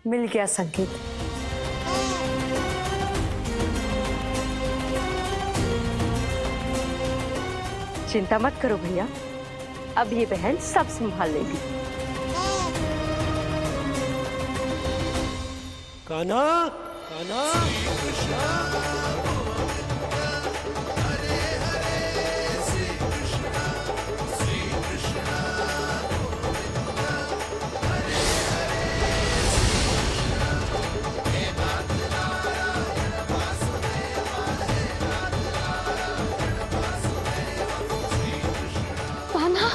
मिल गया संकेत। चिंता मत करो भैया, अब ये बहन सब संभाल लेगी। कान्हा, कान्हा। कान्हा,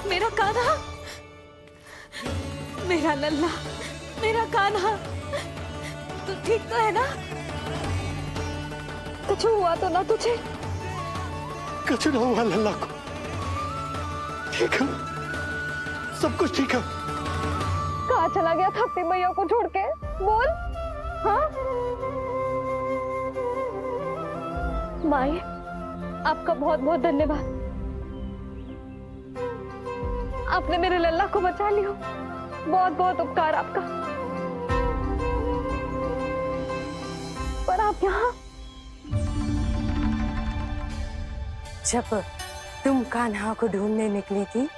मेरा कान्हा, मेरा लल्ला, मेरा कान्हा, तू ठीक तो है ना? कुछ हुआ तो ना तुझे? कुछ ना हुआ लल्ला को, ठीक है, सब कुछ ठीक है। कहाँ चला गया था अपनी मैया को छोड़ के? बोल। हाँ माई, आपका बहुत बहुत धन्यवाद, आपने मेरे लल्ला को बचा लिया। बहुत बहुत उपकार आपका। पर आप यहाँ? जब तुम कान्हा को ढूंढने निकली थी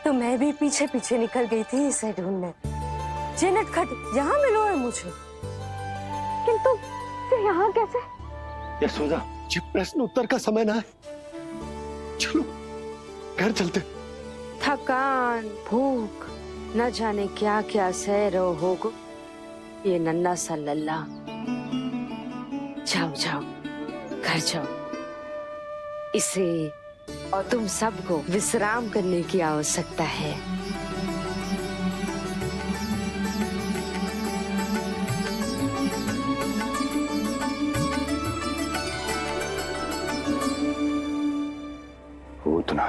तो मैं भी पीछे पीछे निकल गई थी इसे ढूंढने। ये नटखट यहाँ मिलो है मुझे। किंतु ये यहाँ कैसे? यशोदा, ये प्रश्न उत्तर का समय ना है, चलो घर चलते। थकान, भूख, न जाने क्या क्या सह रहो होगो ये नन्ना सा लल्ला। जाओ जाओ, घर जाओ। इसे और तुम सबको विश्राम करने की आवश्यकता है। पूतना,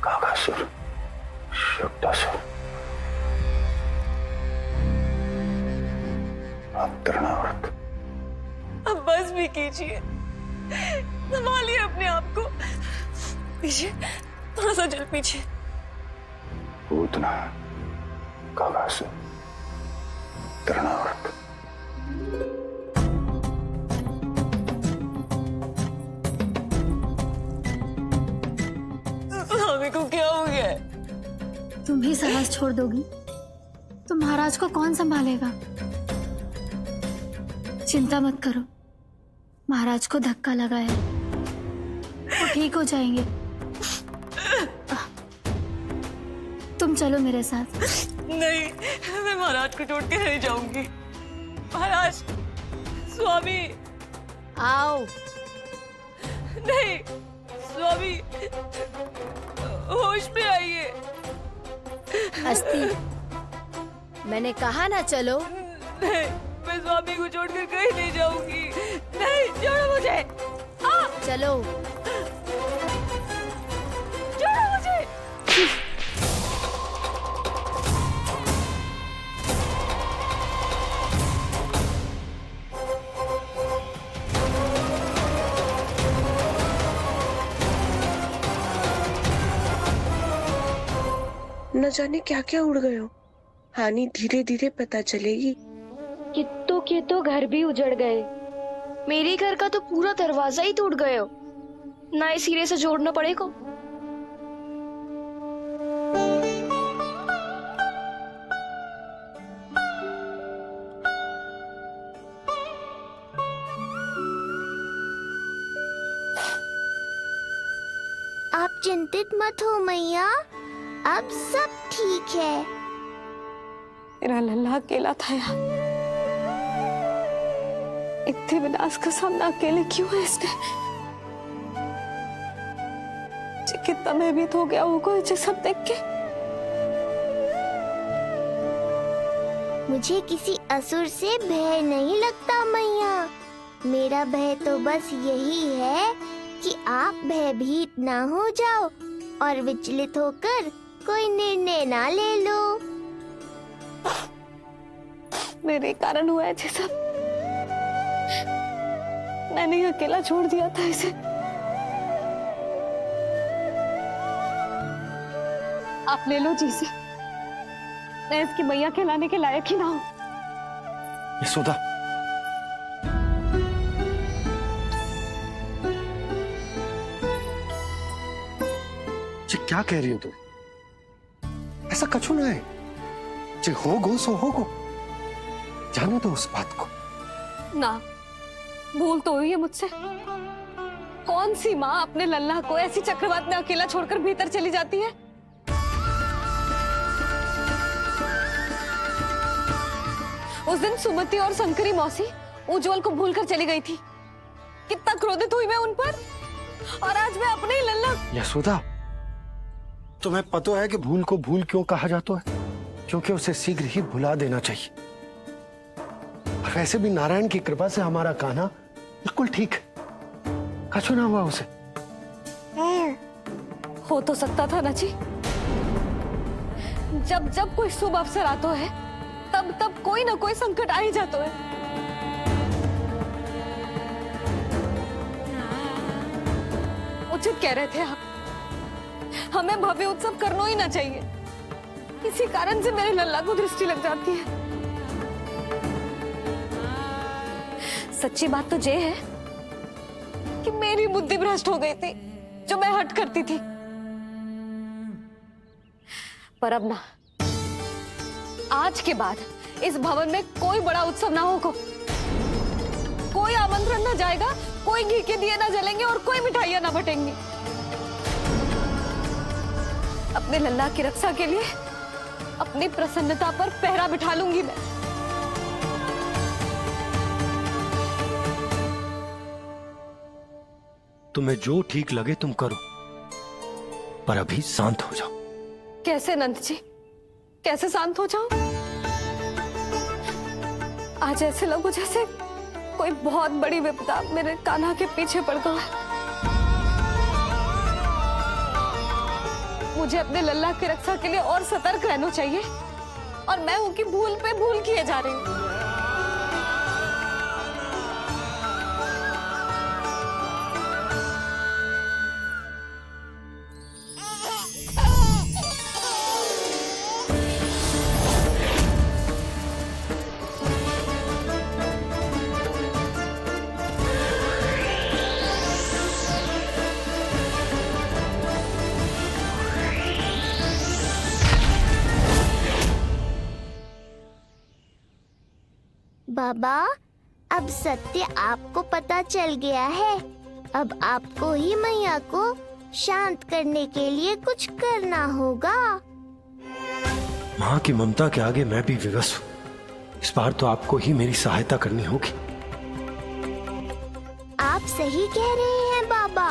काकासुर, शक्तासुर, अब तृणावर्त। अब बस भी कीजिए, संभालिए अपने आप को। पीछे, थोड़ा सा चल पीछे। पूतना, काकासुर, तृणावर्त। स्वामी को क्या हो गया है? तुम भी साहस छोड़ दोगी तो महाराज को कौन संभालेगा? चिंता मत करो, महाराज को धक्का लगा है, वो ठीक हो जाएंगे। तुम चलो मेरे साथ। नहीं, मैं महाराज को छोड़ के नहीं जाऊंगी। महाराज, स्वामी, आओ। नहीं, स्वामी, होश में आइए। हस्ती, मैंने कहा ना चलो। नहीं, मैं स्वामी को छोड़कर कहीं नहीं जाऊंगी। नहीं, छोड़ो मुझे। चलो। छोड़ो मुझे। न जाने क्या क्या उड़ गए हो। हानि धीरे धीरे पता चलेगी। कित्तों के तो घर भी उजड़ गए। मेरे घर का तो पूरा दरवाजा ही टूट गए हो। नए सिरे से जोड़ना पड़ेगा। आप चिंतित मत हो मैया, अब सब ठीक है। मेरा लल्ला अकेला था यार। इतने विनाश का सामना अकेले क्यों है इसने? कितना भयभीत हो गया होगा ये सब देख के। मुझे किसी असुर से भय नहीं लगता मैया। मेरा भय तो बस यही है कि आप भयभीत ना हो जाओ और विचलित होकर कोई निर्णय ना ले लो। मेरे कारण हुआ है ये सब। मैंने ही अकेला छोड़ दिया था इसे। आप ले लो जी से। मैं इसकी मैया कहलाने के लायक ही ना हूं। यशोदा, ये क्या कह रही हो तुम? ऐसा कछु ना है। जे होगो सो होगो, जाने दो उस बात को। ना, भूल तो हुई है मुझसे। कौन सी माँ अपने लल्ला को ऐसी चक्रवात में अकेला छोड़कर भीतर चली जाती है? उस दिन सुमति और शंकरी मौसी उज्जवल को भूलकर चली गई थी। कितना क्रोधित हुई मैं उन पर, और आज मैं अपने ही लल्ला। यशोदा, तुम्हें पता है कि भूल को भूल क्यों कहा जाता है? क्योंकि उसे शीघ्र ही भुला देना चाहिए। और वैसे भी नारायण की कृपा से हमारा कान्हा बिल्कुल ठीक है, कछु ना हुआ उसे। हो तो सकता था ना जी। जब जब कोई शुभ अवसर आता है, तब तब कोई ना कोई संकट आ ही जाता है। उचित कह रहे थे आप, हमें भव्य उत्सव करना ही ना चाहिए। इसी कारण से मेरे लल्ला को दृष्टि लग जाती है। सच्ची बात तो ये है कि मेरी बुद्धि भ्रष्ट हो गई थी, जो मैं हट करती थी। पर अब ना, आज के बाद इस भवन में कोई बड़ा उत्सव ना होगा। कोई आमंत्रण ना जाएगा, कोई घी के दिए ना जलेंगे और कोई मिठाइयां ना बटेंगी। अपने लल्ला की रक्षा के लिए अपनी प्रसन्नता पर पहरा बिठा लूंगी मैं। तुम्हें जो ठीक लगे तुम करो, पर अभी शांत हो जाओ। कैसे नंद जी, कैसे शांत हो जाऊं? आज ऐसे लगो जैसे कोई बहुत बड़ी विपदा मेरे कान्हा के पीछे पड़ गया है। मुझे अपने लल्ला की रक्षा के लिए और सतर्क रहना चाहिए, और मैं उनकी भूल पे भूल किए जा रही हूँ। बाबा, अब सत्य आपको पता चल गया है। अब आपको ही मैया को शांत करने के लिए कुछ करना होगा। माँ की ममता के आगे मैं भी विवश हूँ। इस बार तो आपको ही मेरी सहायता करनी होगी। आप सही कह रहे हैं बाबा,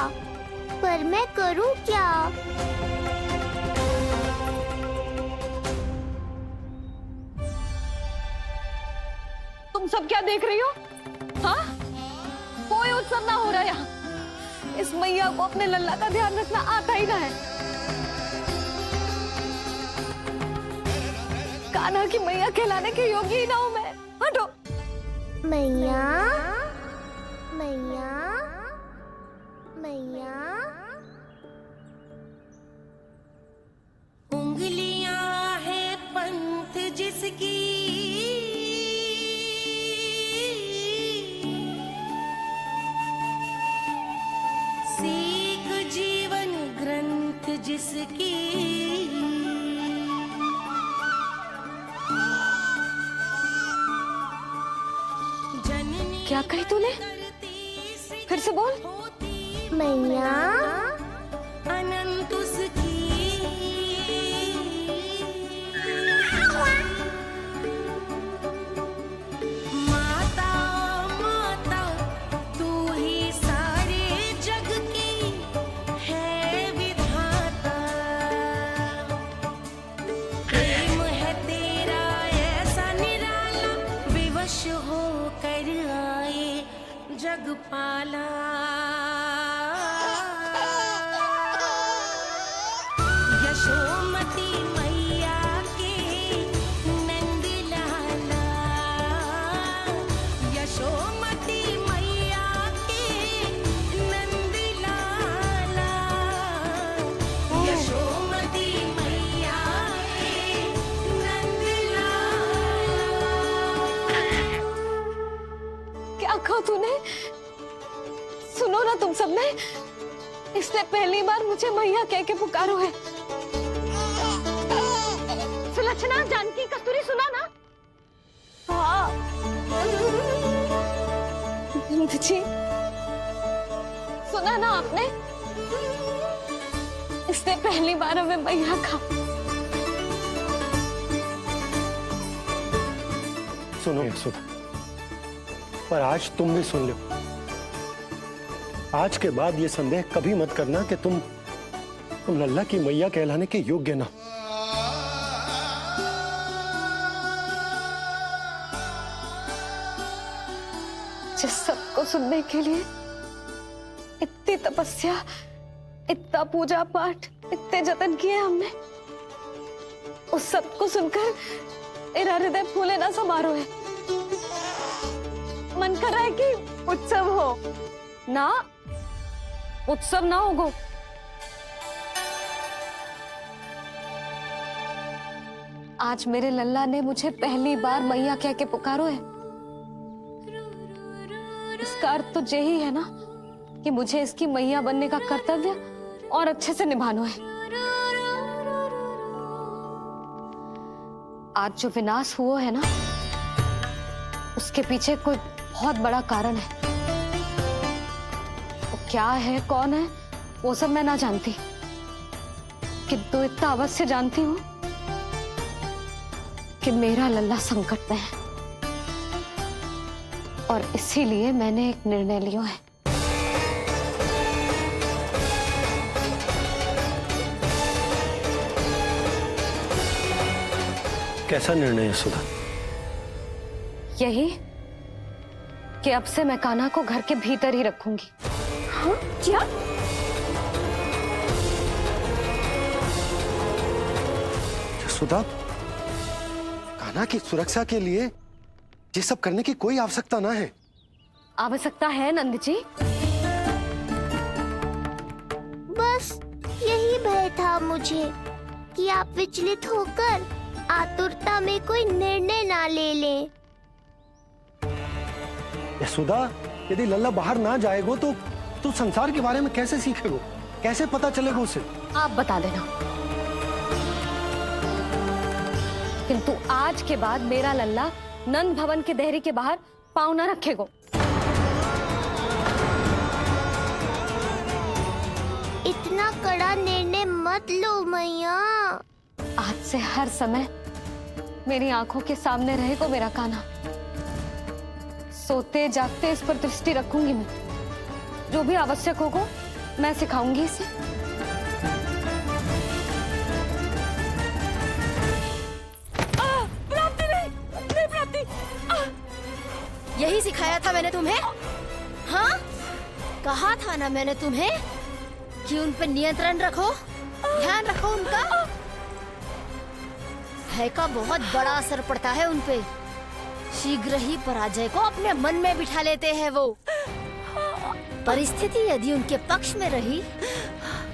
पर मैं करूँ क्या? तुम सब क्या देख रही हो? हाँ, कोई उत्सव ना हो रहा यहाँ। इस मैया को अपने लल्ला का ध्यान रखना आता ही ना है। कान्हा की मैया कहलाने के योग्य ही ना हूं मैं। हटो। मैया, मैया, मैया। उंगलियां है पंथ जिसकी, सीख जीवन ग्रंथ जिसकी, क्या कही तूने? फिर से बोल। मैया, अनंत उसकी, माता माता तू ही सारे जग की है विधाता। प्रेम है तेरा ऐसा निराला, विवश होकर आए जग पाला। यशोमती मैया के नंद लाला, यशोमती मैया के नंद लाला, यशोमती मैया तूने? सुनो ना तुम सबने, इसने पहली बार मुझे मैया कह के पुकारो है। सुलक्षणा, जानकी, कस्तूरी, सुना ना? हाँ जी, सुना ना आपने? इसने पहली बार हमें मैया कहा। सुनो सुधा, पर आज तुम भी सुन लो। आज के बाद ये संदेह कभी मत करना कि तुम लल्ला की मैया कहलाने के योग्य ना। जिस सबको सुनने के लिए इतनी तपस्या, इतना पूजा पाठ, इतने जतन किए हमने, उस सबको सुनकर मेरा हृदय फूले ना समारोह है। मन कर रहा है कि उत्सव हो ना, उत्सव ना होगो। आज मेरे लल्ला ने मुझे पहली बार मैया कह के पुकारो है। इसका अर्थ तो यही है ना कि मुझे इसकी मैया बनने का कर्तव्य और अच्छे से निभाना है। आज जो विनाश हुआ है ना, उसके पीछे कोई बहुत बड़ा कारण है। वो क्या है, कौन है, वो सब मैं ना जानती, किंतु इतना अवश्य जानती हूँ कि मेरा लल्ला संकट में है, और इसीलिए मैंने एक निर्णय लिया है। कैसा निर्णय है सुधा? यही कि अब से मैं कान्हा को घर के भीतर ही रखूंगी। हाँ? क्या? सुधा, कान्हा की सुरक्षा के लिए ये सब करने की कोई आवश्यकता ना है। आवश्यकता है नंद जी। बस यही भय था मुझे कि आप विचलित होकर आतुरता में कोई निर्णय ना ले लें। सुधा, यदि लल्ला बाहर ना जाएगो तो संसार के बारे में कैसे सीखेगो, कैसे पता चलेगा उसे? आप बता देना। किंतु आज के बाद मेरा लल्ला नंद भवन के देहरी के बाहर पाँव न रखेगो। इतना कड़ा निर्णय मत लो मैया। आज से हर समय मेरी आंखों के सामने रहेगा मेरा कान्हा। सोते जागते इस पर दृष्टि रखूंगी मैं। जो भी आवश्यक होगा मैं सिखाऊंगी इसे। प्राप्ति नहीं प्राप्ति। यही सिखाया था मैंने तुम्हें। हाँ, कहा था ना मैंने तुम्हें कि उन पर नियंत्रण रखो, ध्यान रखो उनका। भय का बहुत बड़ा असर पड़ता है उन पे। शीघ्र ही पराजय को अपने मन में बिठा लेते हैं वो। परिस्थिति यदि उनके पक्ष में रही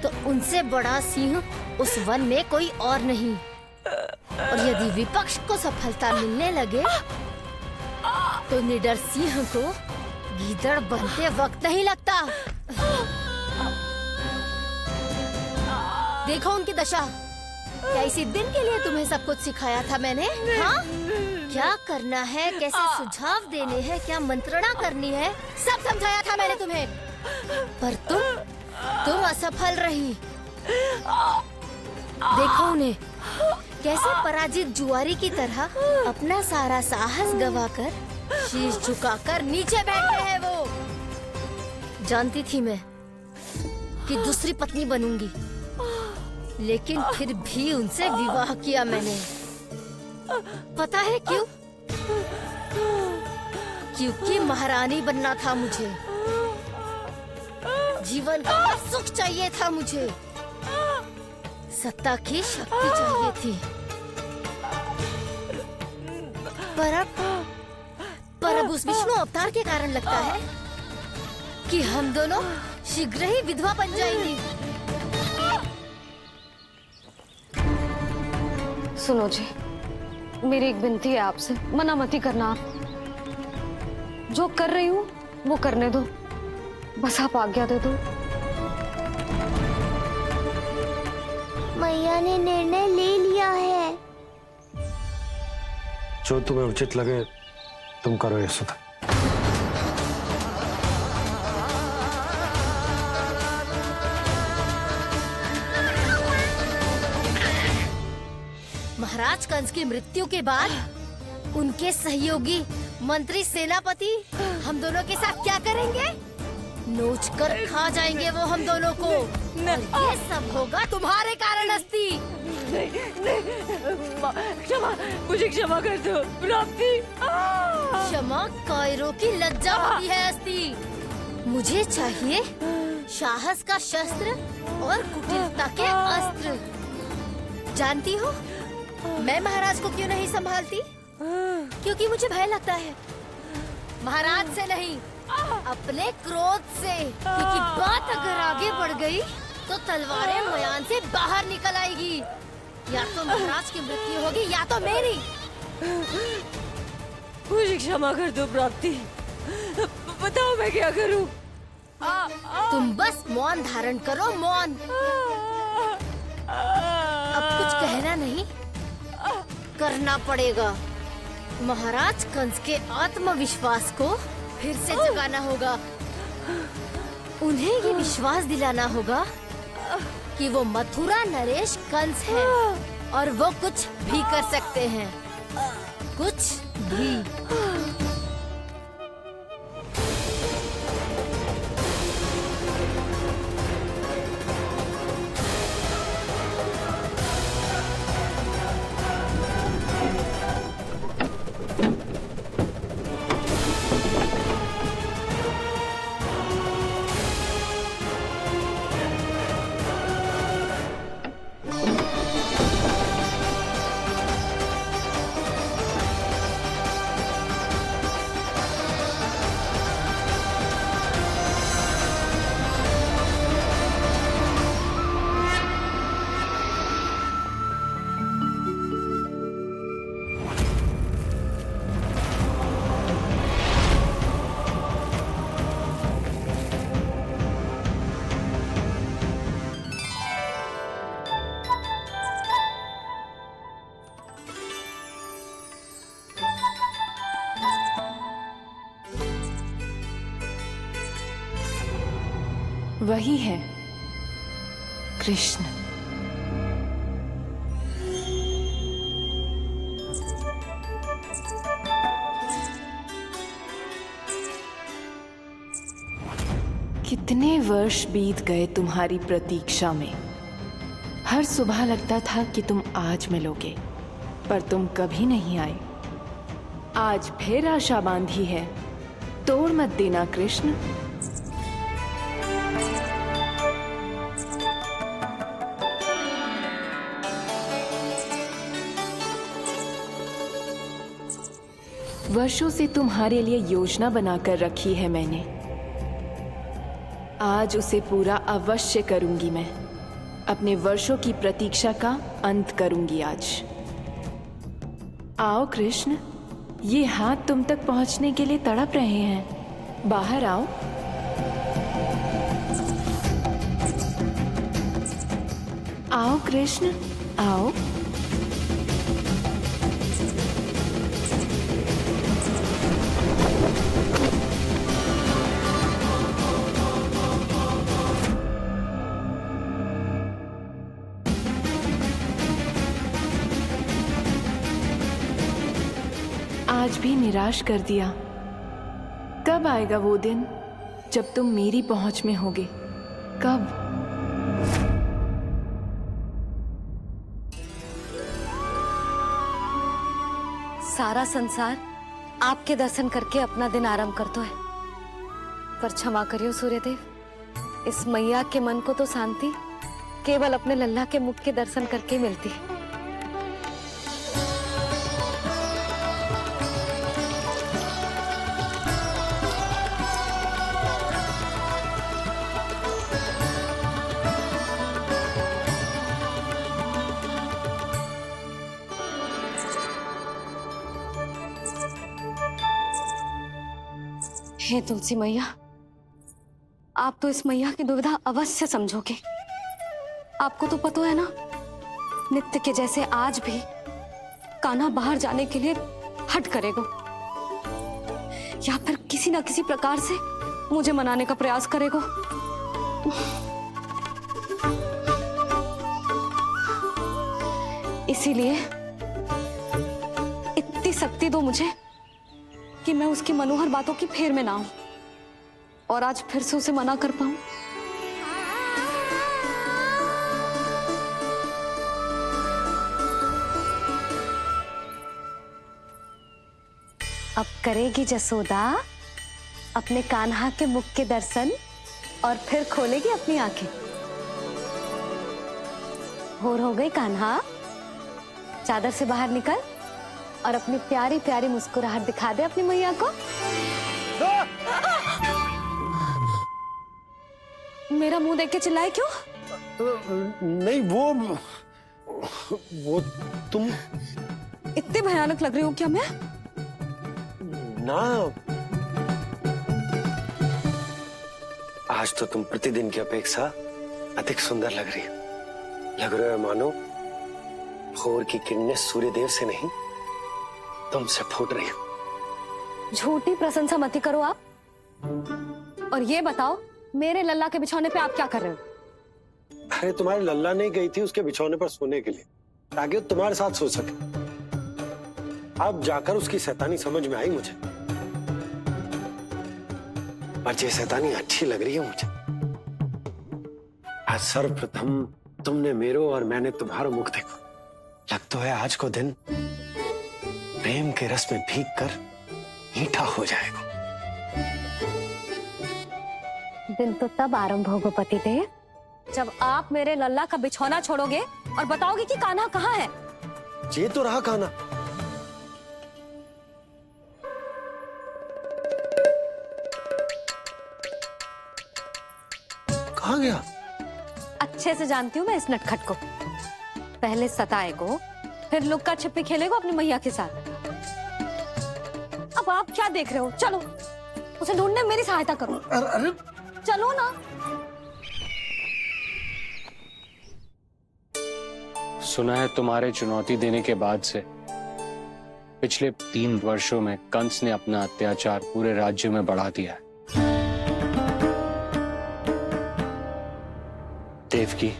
तो उनसे बड़ा सिंह उस वन में कोई और नहीं, और यदि विपक्ष को सफलता मिलने लगे तो निडर सिंह को गीदड़ बनते वक्त नहीं लगता। देखो उनकी दशा। क्या इसी दिन के लिए तुम्हें सब कुछ सिखाया था मैंने? हाँ? क्या करना है, कैसे सुझाव देने हैं, क्या मंत्रणा करनी है, सब समझाया था मैंने तुम्हें। पर तुम असफल रही। देखो उन्हें, कैसे पराजित जुआरी की तरह अपना सारा साहस गवाकर शीश झुकाकर नीचे बैठे हैं वो। जानती थी मैं कि दूसरी पत्नी बनूंगी, लेकिन फिर भी उनसे विवाह किया मैंने। पता है क्यों? क्योंकि महारानी बनना था मुझे। जीवन का सुख चाहिए था मुझे। सत्ता की शक्ति चाहिए थी। पर अब उस विष्णु अवतार के कारण लगता है कि हम दोनों शीघ्र ही विधवा बन जाएंगी। सुनो जी, मेरी एक विनती है आपसे, मना मत ही करना आप। जो कर रही हूँ वो करने दो, बस आप आज्ञा दे दो। मैया ने निर्णय ले लिया है। जो तुम्हें उचित लगे तुम करो यशोदा। महाराज कंस की मृत्यु के बाद उनके सहयोगी मंत्री सेनापति हम दोनों के साथ क्या करेंगे? नोच कर खा जाएंगे वो हम दोनों को। और ये सब होगा तुम्हारे कारण अस्ति। क्षमा, मुझे क्षमा कर दो प्राप्ति। क्षमा कायरो की लज्जा होती है अस्ति। मुझे चाहिए साहस का शस्त्र और कुटिलता के अस्त्र। जानती हो मैं महाराज को क्यों नहीं संभालती? क्योंकि मुझे भय लगता है। महाराज से नहीं, अपने क्रोध से। क्योंकि बात अगर आगे बढ़ गई तो तलवारें मयान से बाहर निकल आएगी। या तो महाराज की मृत्यु होगी या तो मेरी। मुझे क्षमा कर दो प्राप्ति। बताओ मैं क्या करूं? तुम बस मौन धारण करो, मौन। अब कुछ कहना नहीं, करना पड़ेगा। महाराज कंस के आत्मविश्वास को फिर से जगाना होगा। उन्हें ये विश्वास दिलाना होगा कि वो मथुरा नरेश कंस है और वो कुछ भी कर सकते हैं, कुछ भी। वही है कृष्ण। कितने वर्ष बीत गए तुम्हारी प्रतीक्षा में। हर सुबह लगता था कि तुम आज मिलोगे, पर तुम कभी नहीं आए। आज फिर आशा बांधी है, तोड़ मत देना कृष्ण। वर्षों से तुम्हारे लिए योजना बनाकर रखी है मैंने। आज उसे पूरा अवश्य करूंगी मैं। अपने वर्षों की प्रतीक्षा का अंत करूंगी आज। आओ कृष्ण, ये हाथ तुम तक पहुंचने के लिए तड़प रहे हैं। बाहर आओ। आओ कृष्ण, आओ। आज भी निराश कर दिया। कब आएगा वो दिन जब तुम मेरी पहुंच में होगे? कब? सारा संसार आपके दर्शन करके अपना दिन आरंभ करता है, पर क्षमा करियो सूर्यदेव, इस मैया के मन को तो शांति केवल अपने लल्ला के मुख के दर्शन करके मिलती है। हे तुलसी मैया, आप तो इस मैया की दुविधा अवश्य समझोगे। आपको तो पता है ना, नित्य के जैसे आज भी कान्हा बाहर जाने के लिए हट करेगा, या फिर किसी ना किसी प्रकार से मुझे मनाने का प्रयास करेगा। इसीलिए इतनी शक्ति दो मुझे कि मैं उसकी मनोहर बातों की फेर में ना आऊं और आज फिर से उसे मना कर पाऊं। अब करेगी जसोदा अपने कान्हा के मुख के दर्शन और फिर खोलेगी अपनी आंखें। भोर हो गई कान्हा, चादर से बाहर निकल और अपनी प्यारी प्यारी मुस्कुराहट दिखा दे अपनी मैया को। मेरा मुंह देख के चिल्लाए क्यों? नहीं, वो तुम इतने भयानक लग रही हो क्या मैं? ना, आज तो तुम प्रतिदिन की अपेक्षा अधिक सुंदर लग रही हो। लग रहे हो मानो भोर की किरणें सूर्यदेव से नहीं, तुमसे फूट रही हो। झूठी प्रशंसा मत करो आप। और ये बताओ, मेरे लल्ला के बिछौने पे आप क्या कर रहे हो? अरे तुम्हारी लल्ला नहीं गई थी उसके बिछौने पर सोने के लिए, ताकि वो तुम्हारे साथ सो सके। अब जाकर उसकी शैतानी समझ में आई मुझे, पर ये शैतानी अच्छी लग रही है मुझे। आज सर्वप्रथम तुमने मेरो और मैंने तुम्हारा मुख देखो। लग तो है आज को दिन प्रेम के रस में भीग कर मीठा हो जाएगा। दिन तो तब आरंभ होगा पतिदेव, जब आप मेरे लल्ला का बिछौना छोड़ोगे और बताओगे कि कान्हा कहाँ है। ये तो रहा कान्हा। कहाँ गया? अच्छे से जानती हूँ मैं इस नटखट को। पहले सताएगो, फिर लुक्का छिपी खेलेगो अपनी मैया के साथ। अब आप क्या देख रहे हो? चलो उसे ढूंढने में मेरी सहायता करो। अरे चलो ना। सुना है तुम्हारे चुनौती देने के बाद से पिछले 3 वर्षों में कंस ने अपना अत्याचार पूरे राज्य में बढ़ा दिया है। देवकी,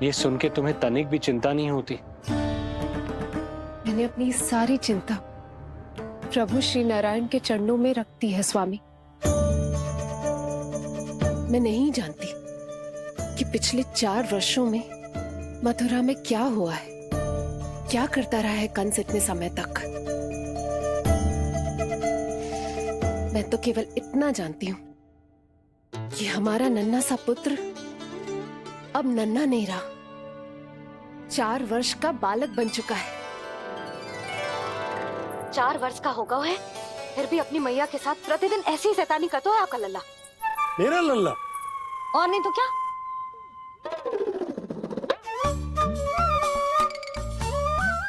ये सुन के तुम्हें तनिक भी चिंता नहीं होती? मैंने अपनी सारी चिंता प्रभु श्री नारायण के चरणों में रख दी है स्वामी। मैं नहीं जानती कि पिछले 4 वर्षों में मथुरा में क्या हुआ है, क्या करता रहा है कंस इतने समय तक। मैं तो केवल इतना जानती हूँ कि हमारा नन्हा सा पुत्र अब नन्हा नहीं रहा, 4 वर्ष का बालक बन चुका है। 4 वर्ष का होगा है, फिर भी अपनी मैया के साथ प्रतिदिन ऐसी ही शैतानी करता है आपका लल्ला। मेरा लल्ला? और नहीं तो क्या।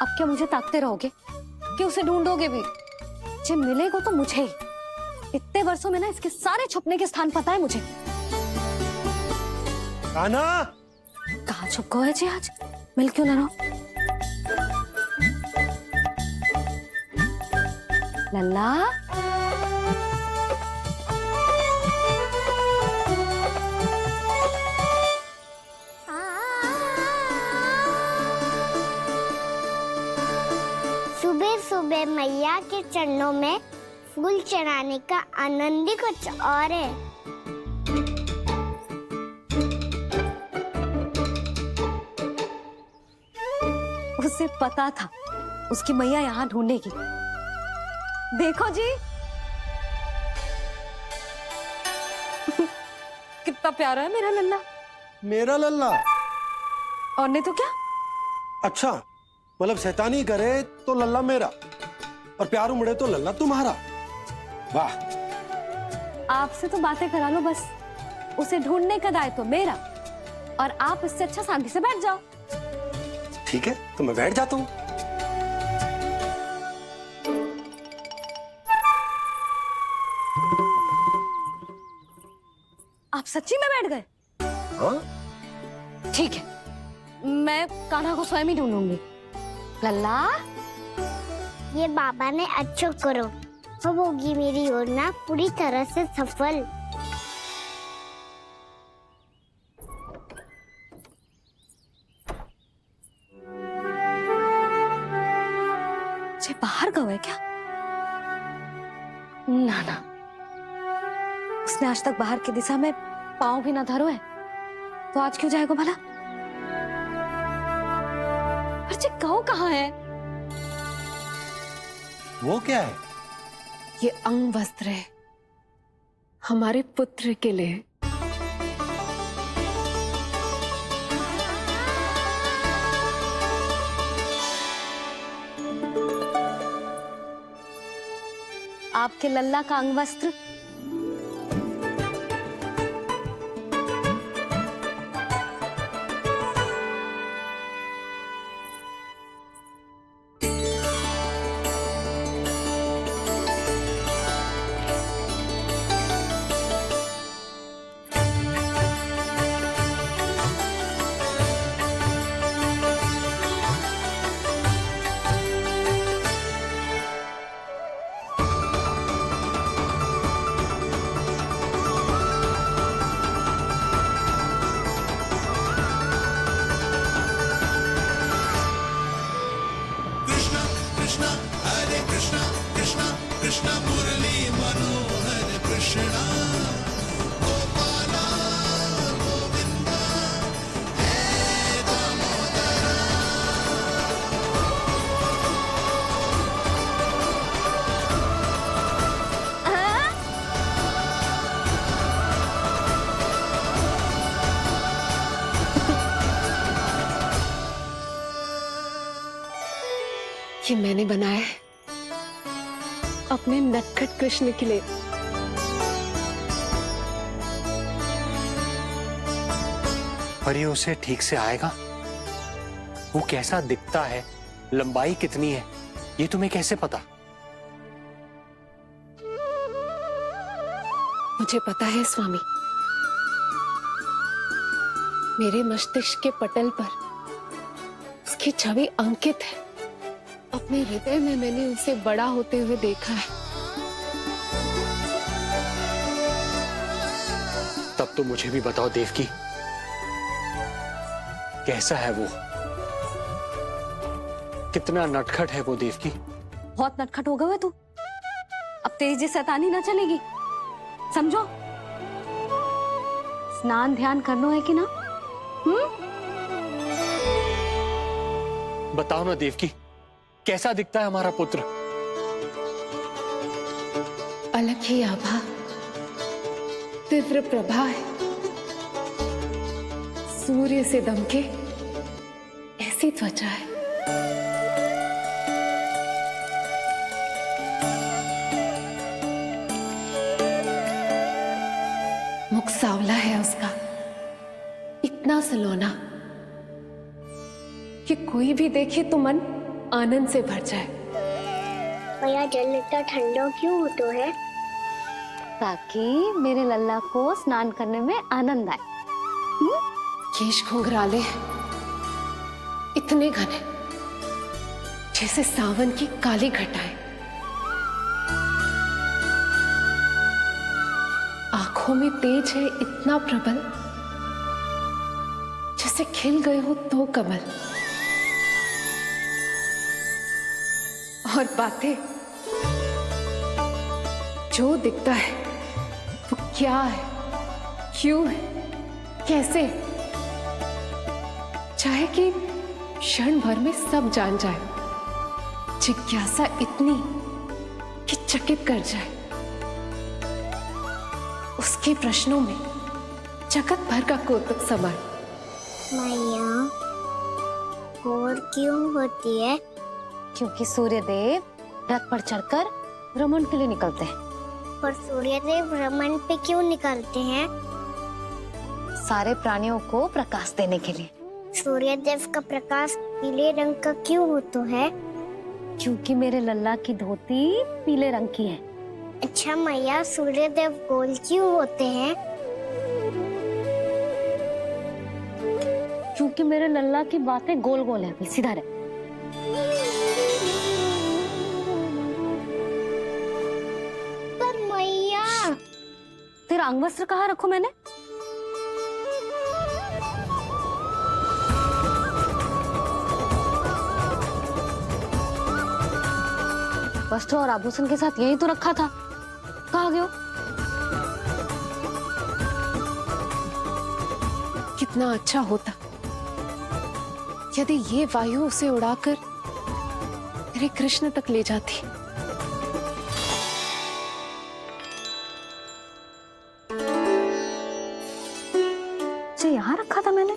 अब क्या मुझे ताकते रहोगे कि उसे ढूंढोगे भी? जब मिलेगा तो मुझे ही। इतने वर्षों में ना इसके सारे छुपने के स्थान पता है मुझे। कान्हा! कहाँ छुप गए जी आज? मिल क्यों ना रहो? लल्ला, सुबह सुबह मैया के चरणों में फूल चढ़ाने का आनंद ही कुछ और है। उसे पता था उसकी मैया यहाँ ढूंढेगी। देखो जी कितना प्यारा है मेरा लल्ला। मेरा लल्ला? और नहीं तो क्या। अच्छा, मतलब शैतानी करे तो लल्ला मेरा और प्यार उमड़े तो लल्ला तुम्हारा। वाह! आपसे तो बातें करा लो बस, उसे ढूंढने का दायित्व तो मेरा, और आप इससे अच्छा शांति से बैठ जाओ। ठीक है, तो मैं बैठ जाता हूँ। सच्ची में बैठ गए? हाँ? ठीक है, मैं कान्हा को स्वयं ही ढूंढूंगी। लल्ला, ये बाबा ने अच्छा करो, अब होगी मेरी योजना पूरी तरह से सफल। ये बाहर गए है क्या? ना ना, उसने आज तक बाहर की दिशा में पांव भी ना धरो है, तो आज क्यों जाएगा भला? पर ये कहो कहाँ है? वो क्या है? ये अंग वस्त्र है हमारे पुत्र के लिए। आपके लल्ला का अंग वस्त्र? ये मैंने बनाया है अपने नटखट कृष्ण के लिए। पर ये उसे ठीक से आएगा? वो कैसा दिखता है, लंबाई कितनी है, ये तुम्हें कैसे पता? मुझे पता है स्वामी, मेरे मस्तिष्क के पटल पर उसकी छवि अंकित है। अपने हृदय में मैंने उसे बड़ा होते हुए देखा है। तब तो मुझे भी बताओ देवकी, कैसा है वो? कितना नटखट है वो देवकी? बहुत नटखट हो गए तू, अब तेरी जी शैतानी ना चलेगी, समझो? स्नान ध्यान करना है कि ना? बताओ ना देवकी, कैसा दिखता है हमारा पुत्र? अलग ही आभा, तीव्र प्रभा है, सूर्य से दमके ऐसी त्वचा है। मुख सांवला है उसका, इतना सलोना कि कोई भी देखे तो मन आनंद से भर जाए। भैया जल इतना ठंडा क्यों होता है? ताकि मेरे लल्ला को स्नान करने में आनंद आए। केश घुंघराले इतने घने जैसे सावन की काली घटाएं, आंखों में तेज है इतना प्रबल जैसे खिल गए हो दो कमल। और बातें, जो दिखता है वो क्या है, क्यों है, कैसे, चाहे कि क्षण भर में सब जान जाए। जिज्ञासा इतनी कि चकित कर जाए। उसके प्रश्नों में जगत भर का कौतुक समाए। मैया और क्यों होती है? क्योंकि सूर्यदेव रथ पर चढ़कर भ्रमण के लिए निकलते हैं। पर सूर्यदेव भ्रमण पे क्यों निकलते हैं? सारे प्राणियों को प्रकाश देने के लिए। सूर्यदेव का प्रकाश पीले रंग का क्यों होता है? क्योंकि मेरे लल्ला की धोती पीले रंग की है। अच्छा मैया, सूर्यदेव गोल क्यों होते हैं? कि मेरे लल्ला की बातें गोल गोल है, सीधा रहे। पर मैया, तेरा अंग वस्त्र कहाँ रखूं मैंने? वस्त्र और आभूषण के साथ यही तो रखा था, कहाँ गए हो? कितना अच्छा होता यदि ये वायु उसे उड़ाकर मेरे कृष्ण तक ले जाती। जो यहाँ रखा था मैंने।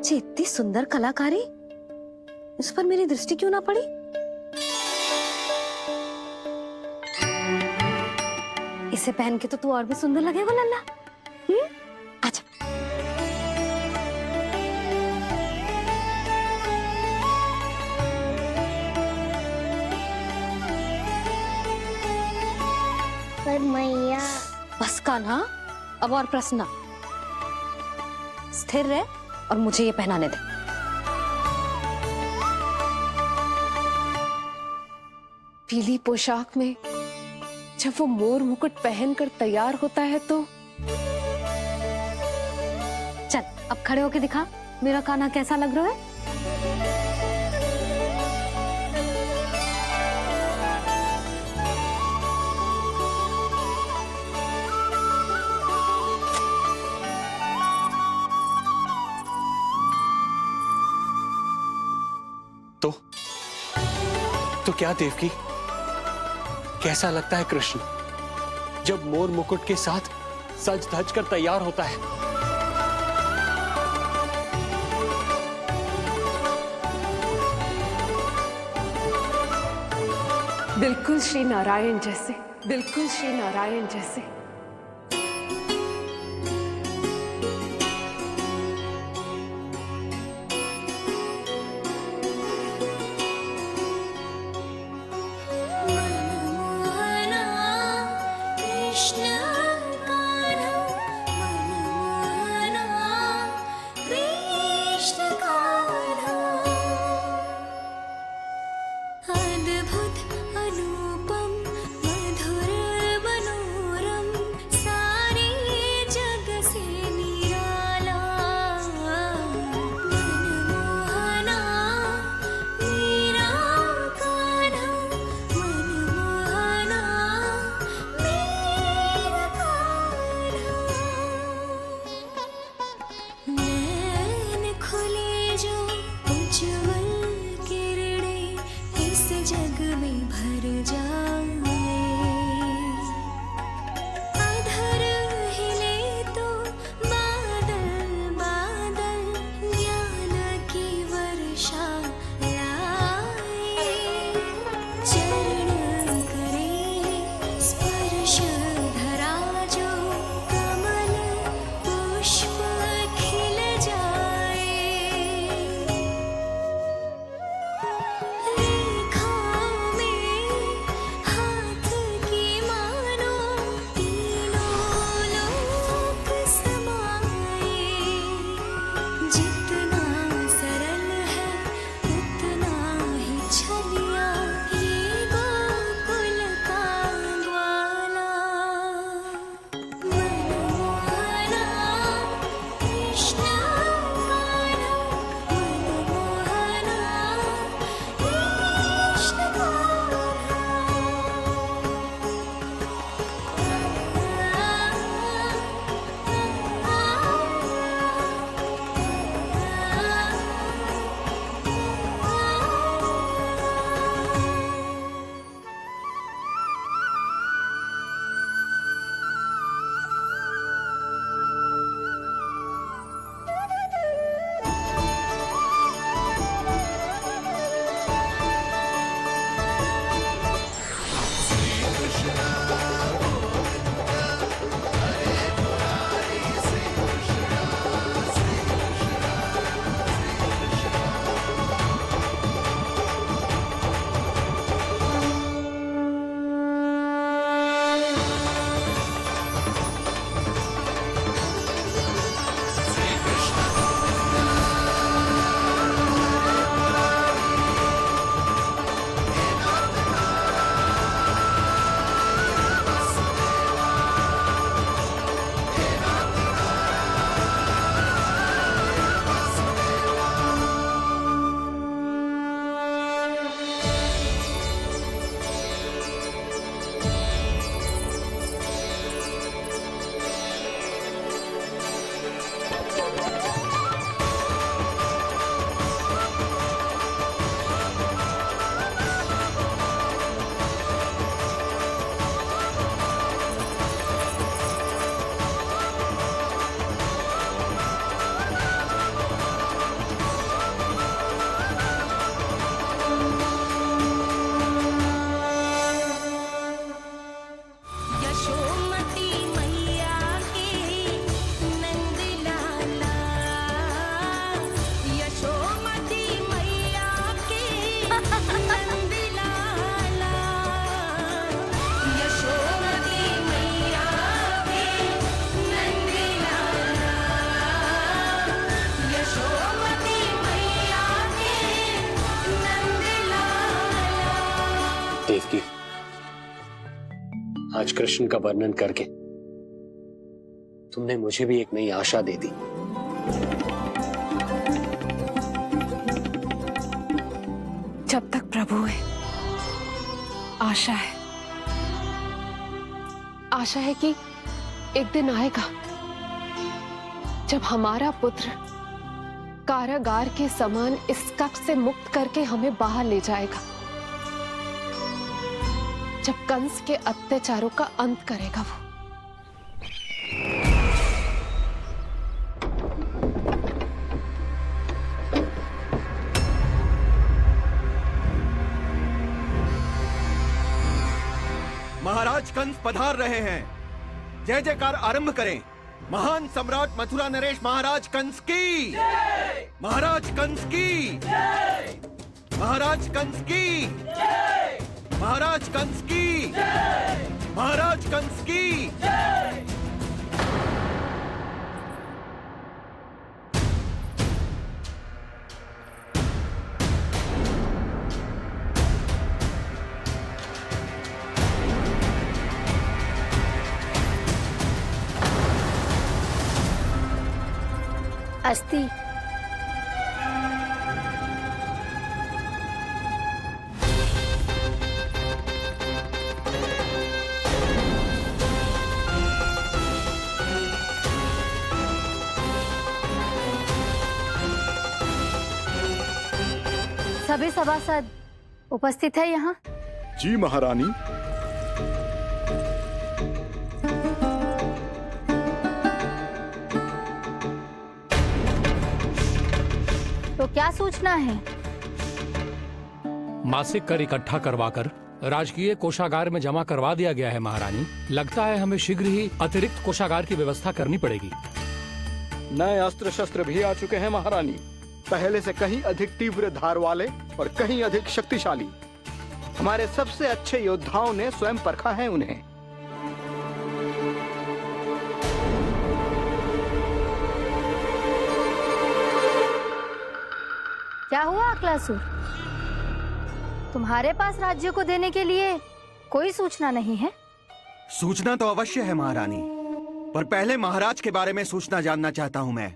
जी इतनी सुंदर कलाकारी, इस पर मेरी दृष्टि क्यों ना पड़ी? इसे पहन के तो तू और भी सुंदर लगेगा लल्ला। अच्छा। पर मैया। बस कान्हा, अब और प्रश्न ना। स्थिर रह और मुझे ये पहनाने दे। पीली पोशाक में जब वो मोर मुकुट पहनकर तैयार होता है तो चल अब खड़े होके दिखा मेरा कान्हा कैसा लग रहा है। तो क्या देवकी, कैसा लगता है कृष्ण जब मोर मुकुट के साथ सज धज कर तैयार होता है? बिल्कुल श्री नारायण जैसे, बिल्कुल श्री नारायण जैसे। खुले आज कृष्ण का वर्णन करके तुमने मुझे भी एक नई आशा दे दी। जब तक प्रभु है, आशा है। आशा है कि एक दिन आएगा जब हमारा पुत्र कारागार के समान इस कष्ट से मुक्त करके हमें बाहर ले जाएगा, जब कंस के अत्याचारों का अंत करेगा वो। महाराज कंस पधार रहे हैं। जय जयकार आरंभ करें। महान सम्राट मथुरा नरेश महाराज कंस की, महाराज कंस की, महाराज कंस की, महाराज कंस की, महाराज कंस की। अस्थि। सभी सभासद उपस्थित है यहाँ? जी महारानी। तो क्या सूचना है? मासिक कर इकट्ठा करवाकर राजकीय कोषागार में जमा करवा दिया गया है महारानी। लगता है हमें शीघ्र ही अतिरिक्त कोषागार की व्यवस्था करनी पड़ेगी। नए अस्त्र शस्त्र भी आ चुके हैं महारानी, पहले से कहीं अधिक तीव्र धार वाले और कहीं अधिक शक्तिशाली। हमारे सबसे अच्छे योद्धाओं ने स्वयं परखा है उन्हें। क्या हुआ अक्लासुर? तुम्हारे पास राज्य को देने के लिए कोई सूचना नहीं है? सूचना तो अवश्य है महारानी, पर पहले महाराज के बारे में सूचना जानना चाहता हूं मैं।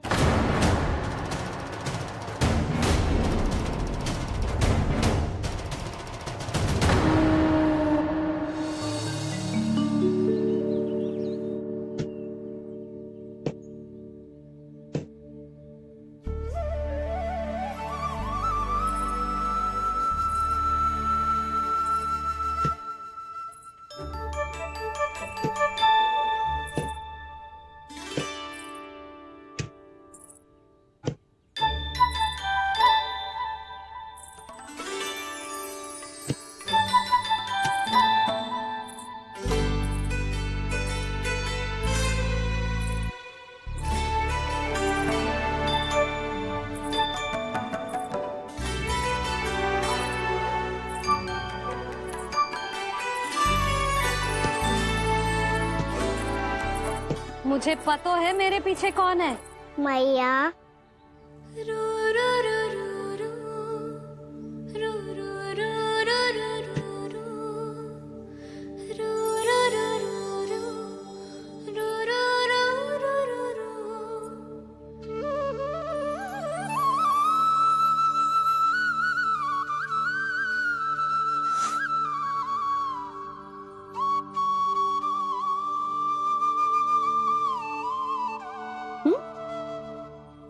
मुझे पता है मेरे पीछे कौन है। मैया।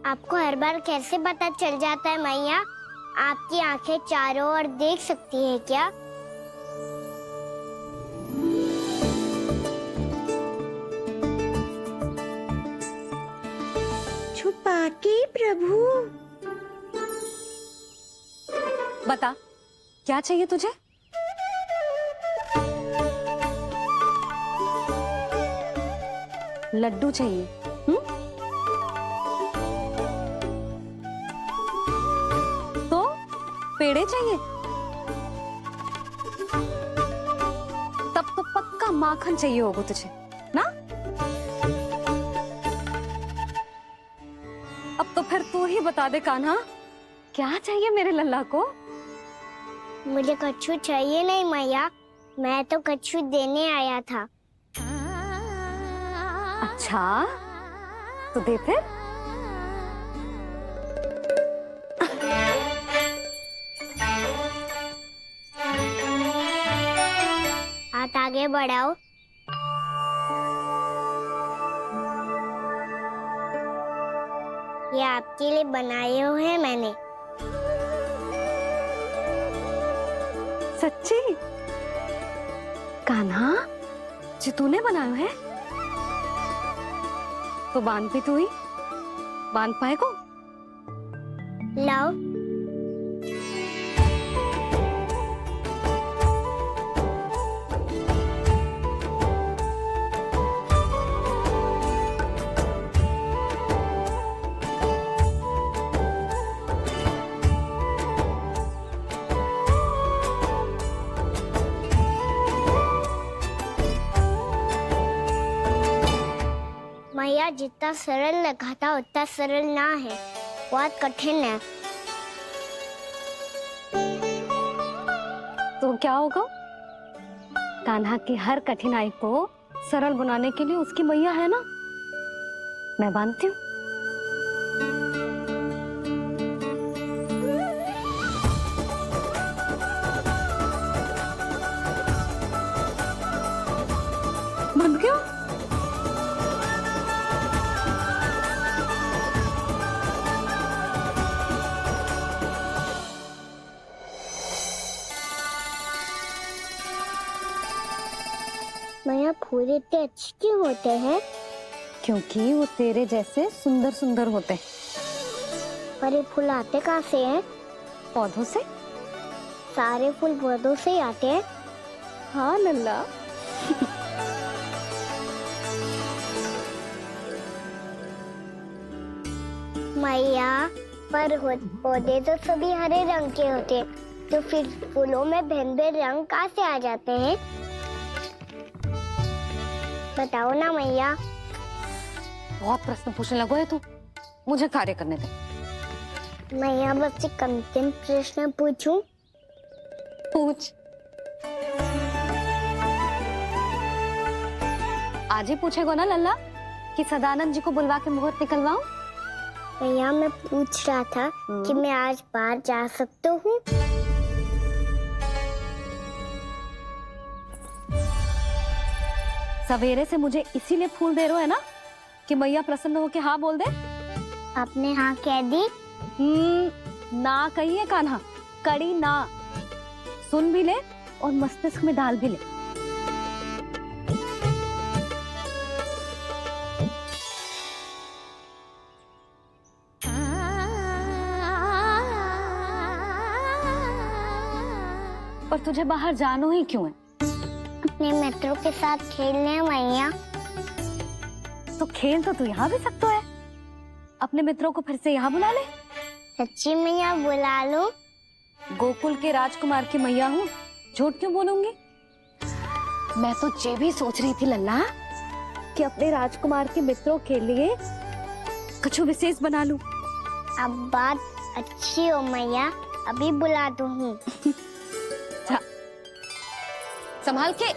आपको हर बार कैसे पता चल जाता है मैया? आपकी आंखें चारों ओर देख सकती हैं क्या? छुपा के प्रभु। बता, क्या चाहिए तुझे? लड्डू चाहिए? तो पेड़े चाहिए? तब तो पक्का माखन चाहिए होगा तुझे ना? अब तो फिर तू ही बता दे कान्हा, क्या चाहिए मेरे लल्ला को? मुझे कच्छू चाहिए नहीं मैया, मैं तो कच्छू देने आया था। अच्छा तो दे फिर। हाथ आगे बढ़ाओ। ये आपके लिए बनाए हुए हैं मैंने। सच्ची? कान्हा जी तूने बनाया है? तो बांध भी तू ही, बांध पाएगा? लाओ। मैया जितना सरल लगा था उतना सरल ना है, बहुत कठिन है। तो क्या होगा? कान्हा की हर कठिनाई को सरल बनाने के लिए उसकी मैया है ना, मैं बांधती हूँ। बंद क्यों? मैया फूल इतने अच्छे क्यों होते हैं? क्योंकि वो तेरे जैसे सुंदर सुंदर होते हैं। पर ये फूल आते कहाँ से हैं? पौधों से। सारे फूल पौधों से ही आते हैं? हाँ लल्ला। मैया पर पौधे तो सभी हरे रंग के होते हैं, तो फिर फूलों में भिन्न-भिन्न रंग कहाँ से आ जाते हैं? बताओ ना मैया। बहुत प्रश्न पूछने लगो है तू, मुझे कार्य करने दे। मैया बस एक अंतिम प्रश्न पूछूं? पूछ। आज ही पूछेगा ना लल्ला कि सदानंद जी को बुलवा के मुहूर्त निकलवाऊं? मैया मैं पूछ रहा था कि मैं आज बाहर जा सकता हूँ? सवेरे से मुझे इसीलिए फूल दे रहे हो है ना कि मैया प्रसन्न हो के हाँ बोल दे। आपने हाँ कह दी? ना कही है कान्हा, कड़ी ना। सुन भी ले और मस्तिष्क में डाल भी ले। पर तुझे बाहर जाना ही क्यों है? अपने मित्रों के साथ खेलने मैया। तो खेल तो तू यहाँ भी सकता है, अपने मित्रों को फिर से यहाँ बुला ले। सच्ची मैया बुला लो। गोकुल के राजकुमार की मैया हूँ, झूठ क्यों बोलूंगी? मैं तो ये भी सोच रही थी लल्ला कि अपने राजकुमार के मित्रों के लिए कुछ विशेष बना लूं। अब बात अच्छी हो मैया, अभी बुला दूँ। संभाल के।